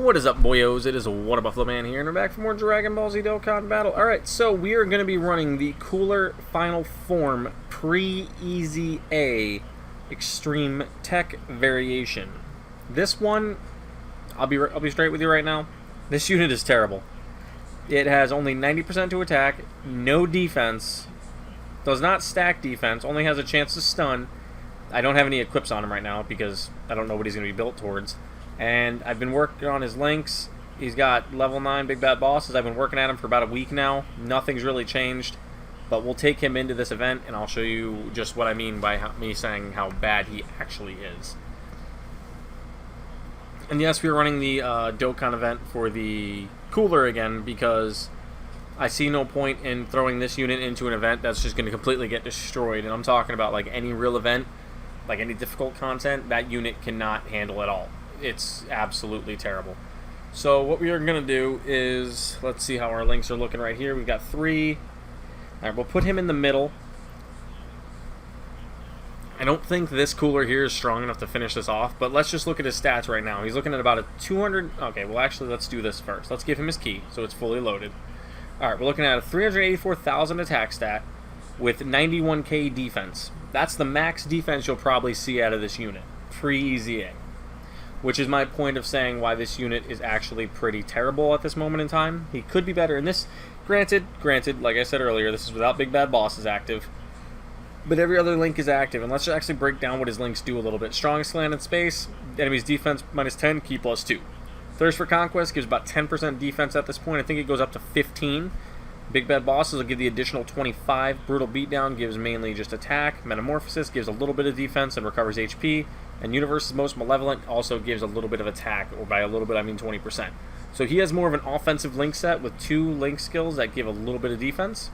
What is up, boyos? It is What a Buffalo Man here, and we're back for more Dragon Ball Z Dokkan battle. Alright, so we are going to be running the Cooler Final Form PRE-EZA Extreme Tech Variation. This one, I'll be straight with you right now, this unit is terrible. It has only 90% to attack, no defense, does not stack defense, only has a chance to stun. I don't have any equips on him right now because I don't know what he's going to be built towards. And I've been working on his links. He's got level 9 big bad bosses. I've been working at him for about a week now. Nothing's really changed. But we'll take him into this event and I'll show you just what I mean by me saying how bad he actually is. And yes, we're running the Dokkan event for the Cooler again because I see no point in throwing this unit into an event that's just going to completely get destroyed. And I'm talking about like any real event, like any difficult content, that unit cannot handle at all. It's absolutely terrible. So what we are going to do is, let's see how our links are looking right here. We've got 3. Alright, we'll put him in the middle. I don't think this Cooler here is strong enough to finish this off, but let's just look at his stats right now. He's looking at about a 200... Okay, well actually let's do this first. Let's give him his key, so it's fully loaded. Alright, we're looking at a 384,000 attack stat with 91k defense. That's the max defense you'll probably see out of this unit. PRE-EZA. Which is my point of saying why this unit is actually pretty terrible at this moment in time. He could be better in this. Granted, like I said earlier, this is without Big Bad Bosses active. But every other link is active, and let's actually break down what his links do a little bit. Strong Slant in Space, enemy's defense minus 10, key plus 2. Thirst for Conquest gives about 10% defense at this point. I think it goes up to 15. Big Bad Bosses will give the additional 25. Brutal Beatdown gives mainly just attack. Metamorphosis gives a little bit of defense and recovers HP. And Universe's Most Malevolent also gives a little bit of attack, or by a little bit I mean 20%. So he has more of an offensive link set with 2 link skills that give a little bit of defense.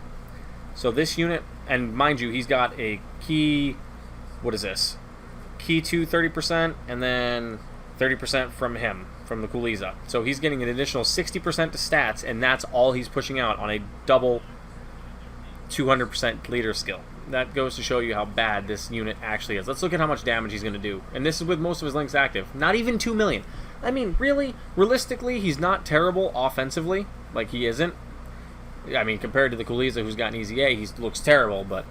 So this unit, and mind you, he's got a key, what is this? Key 2 30%, and then 30% from him, from the PRE-EZA. So he's getting an additional 60% to stats, and that's all he's pushing out on a double 200% leader skill. That goes to show you how bad this unit actually is. Let's look at how much damage he's going to do. And this is with most of his links active. Not even 2 million. I mean, really, realistically, he's not terrible offensively. Like, he isn't. I mean, compared to the PRE-EZA who's got an EZA, he looks terrible. But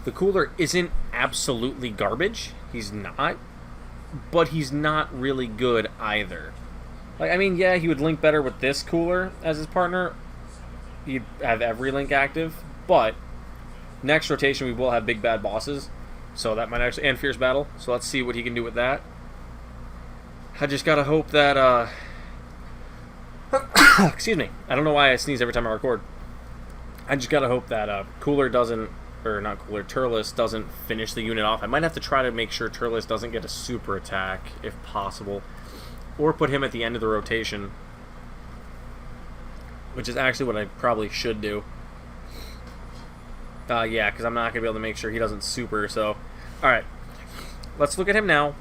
the Cooler isn't absolutely garbage. He's not. But he's not really good either. Like, I mean, yeah, he would link better with this Cooler as his partner. He'd have every link active. But next rotation we will have Big Bad Bosses, so that might actually, and Fierce Battle, so let's see what he can do with that. I just gotta hope that excuse me, I don't know why I sneeze every time I record. I just gotta hope that Cooler doesn't, or not Cooler, Turles doesn't finish the unit off. I might have to try to make sure Turles doesn't get a super attack if possible, or put him at the end of the rotation, which is actually what I probably should do. Yeah, because I'm not going to be able to make sure he doesn't super, so... Alright, let's look at him now.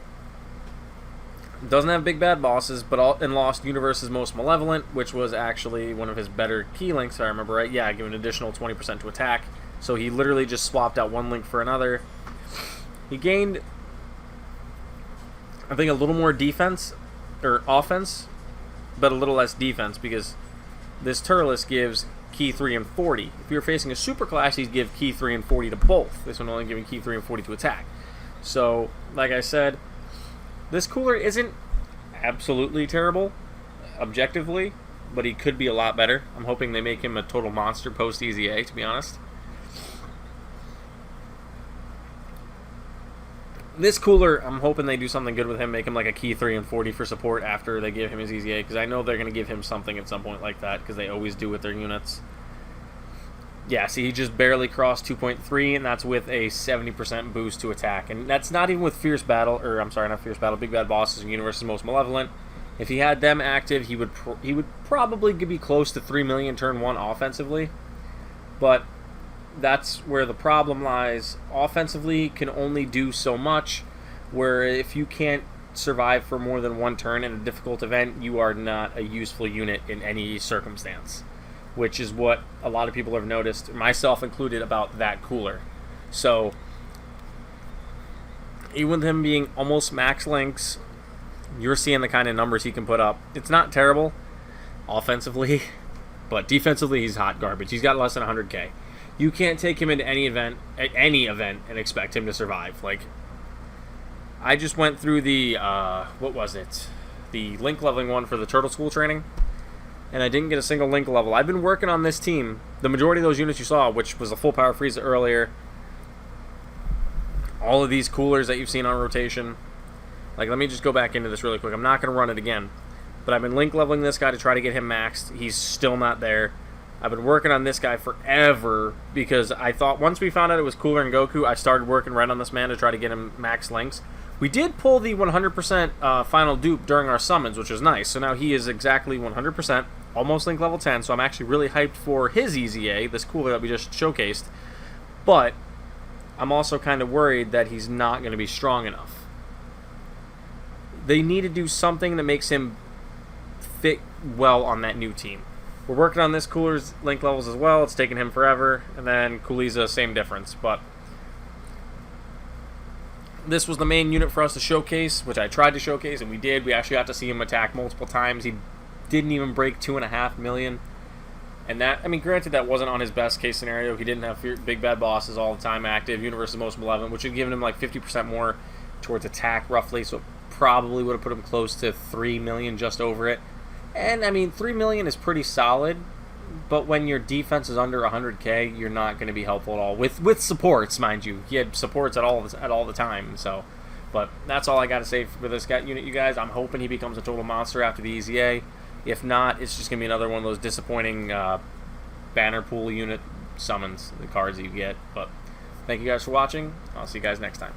Doesn't have Big Bad Bosses, but lost Universe's Most Malevolent, which was actually one of his better key links, if I remember right. Yeah, give an additional 20% to attack. So he literally just swapped out one link for another. He gained, I think, a little more defense, or offense, but a little less defense, because this Turles gives key 3 and 40. If you're facing a super class, he'd give key 3 and 40 to both. This one only giving key 3 and 40 to attack. So, like I said, this Cooler isn't absolutely terrible, objectively, but he could be a lot better. I'm hoping they make him a total monster post-EZA, to be honest. This Cooler, I'm hoping they do something good with him, make him like a key 3 and 40 for support after they give him his EZA, because I know they're going to give him something at some point like that, because they always do with their units. Yeah, see, he just barely crossed 2.3, and that's with a 70% boost to attack. And that's not even with Fierce Battle, or I'm sorry, not Fierce Battle, Big Bad Bosses and Universe's Most Malevolent. If he had them active, he would probably be close to 3 million turn 1 offensively. But that's where the problem lies. Offensively, can only do so much, where if you can't survive for more than one turn in a difficult event, you are not a useful unit in any circumstance, which is what a lot of people have noticed, myself included, about that Cooler. So, even with him being almost max links, you're seeing the kind of numbers he can put up. It's not terrible offensively, but defensively he's hot garbage. He's got less than 100K. You can't take him into any event, and expect him to survive. Like, I just went through the, what was it? The link leveling one for the Turtle School training, and I didn't get a single link level. I've been working on this team. The majority of those units you saw, which was a full power Frieza earlier, all of these coolers that you've seen on rotation. Like, let me just go back into this really quick. I'm not going to run it again, but I've been link leveling this guy to try to get him maxed. He's still not there. I've been working on this guy forever because I thought once we found out it was Cooler and Goku, I started working right on this man to try to get him max links. We did pull the 100% final dupe during our summons, which was nice. So now he is exactly 100%, almost link level 10. So I'm actually really hyped for his EZA, this cooler that we just showcased. But I'm also kind of worried that he's not going to be strong enough. They need to do something that makes him fit well on that new team. We're working on this cooler's link levels as well. It's taking him forever. And then PRE-EZA, same difference. But this was the main unit for us to showcase, which I tried to showcase, and we did. We actually got to see him attack multiple times. He didn't even break 2.5 million. And that, I mean, granted, that wasn't on his best case scenario. He didn't have big bad bosses all the time active. Universe's most malevolent, which had given him like 50% more towards attack roughly. So probably would have put him close to 3 million, just over it. And, I mean, 3 million is pretty solid, but when your defense is under 100K, you're not going to be helpful at all. With supports, mind you. He had supports at all the time, so. But that's all I got to say for this guy unit, you guys. I'm hoping he becomes a total monster after the EZA. If not, it's just going to be another one of those disappointing banner pool unit summons, the cards that you get. But thank you guys for watching. I'll see you guys next time.